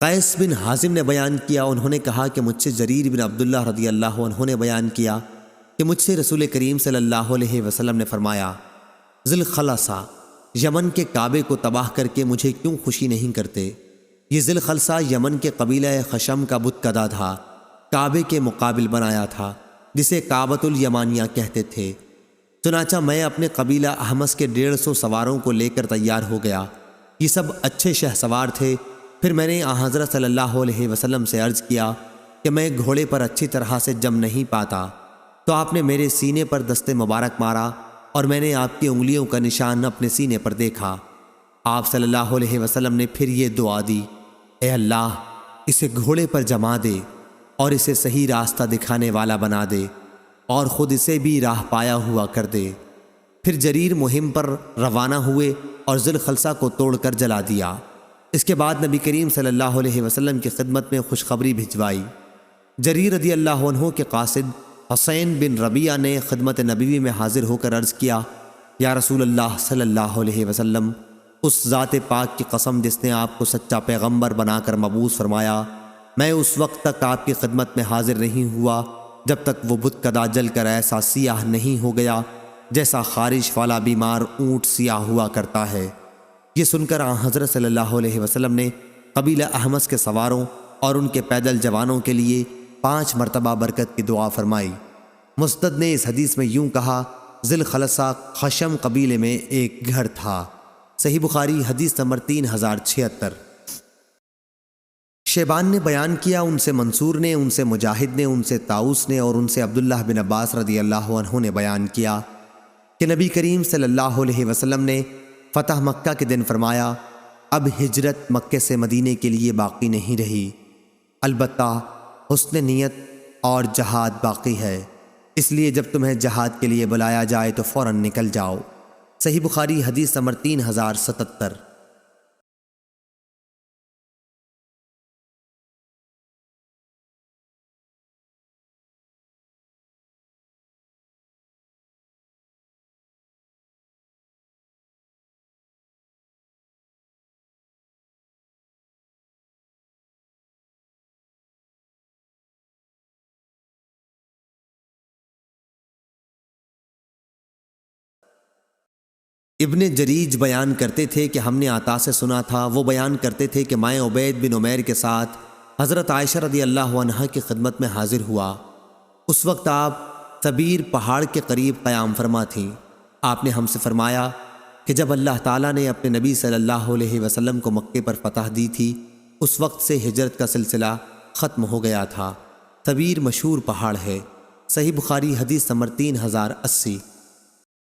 قیس بن حازم نے بیان کیا، انہوں نے کہا کہ مجھ سے جریر بن عبداللہ رضی اللہ عنہ نے بیان کیا کہ مجھ سے رسول کریم صلی اللہ علیہ وسلم نے فرمایا، ذی الخلصہ یمن کے کعبے کو تباہ کر کے مجھے کیوں خوشی نہیں کرتے؟ یہ ذی الخلصہ یمن کے قبیلہ خشم کا بت کدا تھا، کعبے کے مقابل بنایا تھا، جسے کعبۃ الیمانیہ کہتے تھے۔ چنانچہ میں اپنے قبیلہ احمس کے 150 سواروں کو لے کر تیار ہو گیا، یہ سب اچھے شہ سوار تھے۔ پھر میں نے حضرت صلی اللہ علیہ وسلم سے عرض کیا کہ میں گھوڑے پر اچھی طرح سے جم نہیں پاتا، تو آپ نے میرے سینے پر دست مبارک مارا اور میں نے آپ کی انگلیوں کا نشان اپنے سینے پر دیکھا۔ آپ صلی اللہ علیہ وسلم نے پھر یہ دعا دی، اے اللہ اسے گھوڑے پر جما دے اور اسے صحیح راستہ دکھانے والا بنا دے اور خود اسے بھی راہ پایا ہوا کر دے۔ پھر جریر مہم پر روانہ ہوئے اور ذی الخلصہ کو توڑ کر جلا دیا۔ اس کے بعد نبی کریم صلی اللہ علیہ وسلم کی خدمت میں خوشخبری بھجوائی۔ جریر رضی اللہ عنہ کے قاصد حسین بن ربیعہ نے خدمت نبوی میں حاضر ہو کر عرض کیا، یا رسول اللہ صلی اللہ علیہ وسلم، اس ذات پاک کی قسم جس نے آپ کو سچا پیغمبر بنا کر مبعوث فرمایا، میں اس وقت تک آپ کی خدمت میں حاضر نہیں ہوا جب تک وہ بت کدا جل کر ایسا سیاہ نہیں ہو گیا جیسا خارش والا بیمار اونٹ سیاہ ہوا کرتا ہے۔ یہ سن کر حضرت صلی اللہ علیہ وسلم نے قبیلہ احمس کے سواروں اور ان کے پیدل جوانوں کے لیے 5 مرتبہ برکت کی دعا فرمائی۔ مسند نے اس حدیث میں یوں کہا، ذی الخلصہ خشم قبیلے میں ایک گھر تھا۔ صحیح بخاری حدیث نمبر 3076۔ شیبان نے بیان کیا، ان سے منصور نے، ان سے مجاہد نے، ان سے طاؤس نے اور ان سے عبداللہ بن عباس رضی اللہ عنہ نے بیان کیا کہ نبی کریم صلی اللہ علیہ وسلم نے فتح مکہ کے دن فرمایا، اب ہجرت مکے سے مدینے کے لیے باقی نہیں رہی، البتہ حسن نیت اور جہاد باقی ہے، اس لیے جب تمہیں جہاد کے لیے بلایا جائے تو فوراً نکل جاؤ۔ صحیح بخاری حدیث نمبر 3077۔ ابن جریج بیان کرتے تھے کہ ہم نے عطا سے سنا تھا، وہ بیان کرتے تھے کہ میں عبید بن عمیر کے ساتھ حضرت عائشہ رضی اللہ عنہا کی خدمت میں حاضر ہوا۔ اس وقت آپ سبیر پہاڑ کے قریب قیام فرما تھیں۔ آپ نے ہم سے فرمایا کہ جب اللہ تعالیٰ نے اپنے نبی صلی اللہ علیہ وسلم کو مکے پر فتح دی تھی، اس وقت سے ہجرت کا سلسلہ ختم ہو گیا تھا۔ سبیر مشہور پہاڑ ہے۔ صحیح بخاری حدیث نمبر 3080۔